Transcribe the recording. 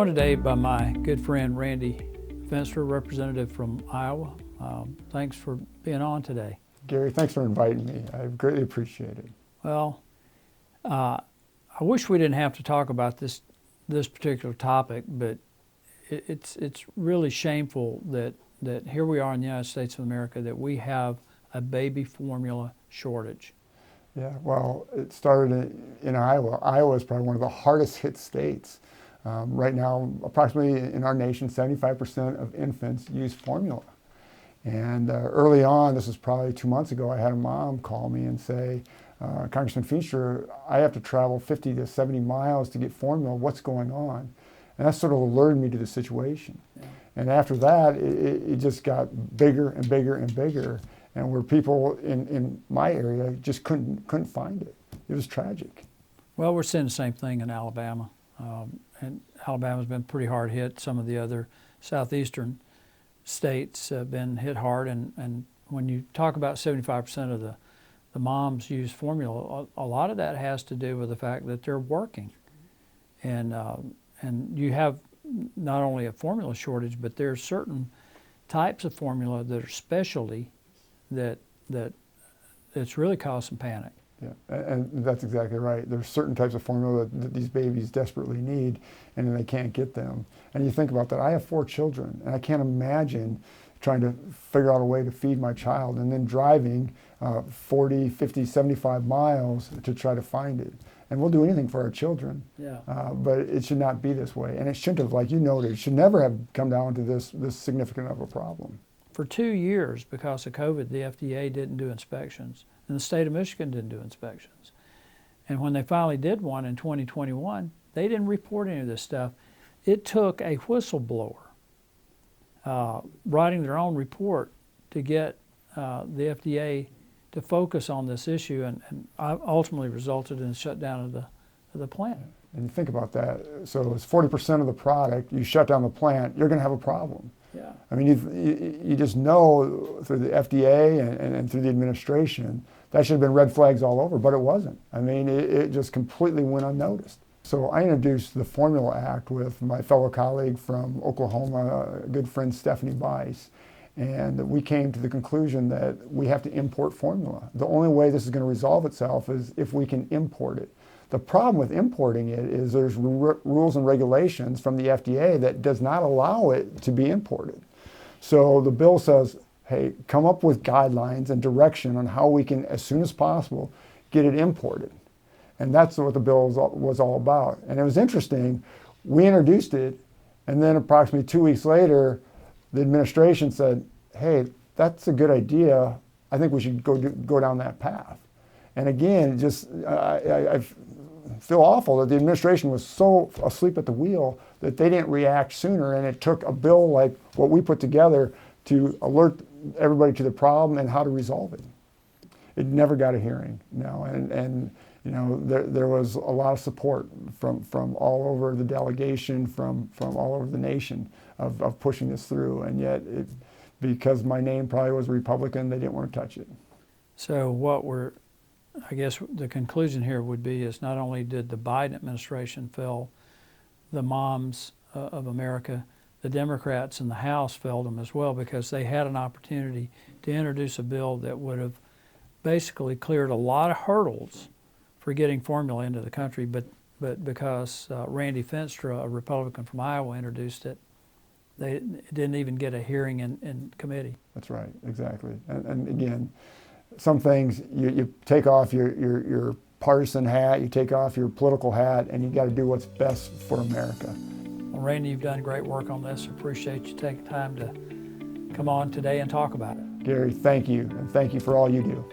joined today by my good friend Randy Feenstra, representative from Iowa. Thanks for being on today. Gary, thanks for inviting me. I greatly appreciate it. Well, I wish we didn't have to talk about this particular topic, but it's really shameful that here we are in the United States of America that we have a baby formula shortage. Yeah, well, it started in Iowa. Iowa is probably one of the hardest hit states. Right now, approximately in our nation, 75% of infants use formula. And early on, this was probably 2 months ago, I had a mom call me and say, Congressman Feenstra, I have to travel 50 to 70 miles to get formula. What's going on? And that sort of alerted me to the situation. Yeah. And after that, it just got bigger and bigger and bigger. And where people in my area just couldn't find it. It was tragic. Well, we're seeing the same thing in Alabama. And Alabama's been pretty hard hit. Some of the other southeastern states have been hit hard. And when you talk about 75% of the moms use formula, a lot of that has to do with the fact that they're working. And you have not only a formula shortage, but there are certain types of formula that are specialty that's really caused some panic. Yeah, and that's exactly right. There's certain types of formula that these babies desperately need, and they can't get them. And you think about that. I have 4 children, and I can't imagine trying to figure out a way to feed my child and then driving 40, 50, 75 miles to try to find it. And we'll do anything for our children, yeah. But it should not be this way. And it shouldn't have, like you noted, it should never have come down to this significant of a problem. For 2 years, because of COVID, the FDA didn't do inspections, and the state of Michigan didn't do inspections. And when they finally did one in 2021, they didn't report any of this stuff. It took a whistleblower writing their own report to get the FDA to focus on this issue, and ultimately resulted in the shutdown of the plant. And you think about that. So it's 40% of the product. You shut down the plant, you're going to have a problem. Yeah. I mean, you just know through the FDA and through the administration, that should have been red flags all over, but it wasn't. I mean, it just completely went unnoticed. So I introduced the Formula Act with my fellow colleague from Oklahoma, a good friend Stephanie Bice, and we came to the conclusion that we have to import formula. The only way this is going to resolve itself is if we can import it. The problem with importing it is there's rules and regulations from the FDA that does not allow it to be imported. So the bill says, hey, come up with guidelines and direction on how we can, as soon as possible, get it imported. And that's what the bill was all about. And it was interesting, we introduced it, and then approximately 2 weeks later, the administration said, hey, that's a good idea. I think we should go down that path. And again, just I feel awful that the administration was so asleep at the wheel that they didn't react sooner, and it took a bill like what we put together to alert everybody to the problem and how to resolve it. It never got a hearing, and you know, there was a lot of support from all over the delegation, from all over the nation of pushing this through, and yet because my name probably was Republican, they didn't want to touch it. So I guess the conclusion here would be is not only did the Biden administration fail the moms of America, the Democrats in the House failed them as well, because they had an opportunity to introduce a bill that would have basically cleared a lot of hurdles for getting formula into the country, but because Randy Feenstra, a Republican from Iowa, introduced it, they didn't even get a hearing in committee. That's right, exactly. And again, some things you take off your partisan hat, you take off your political hat, and you got to do what's best for America. Well, Randy, you've done great work on this. Appreciate you taking time to come on today and talk about it. Gary, thank you, and thank you for all you do.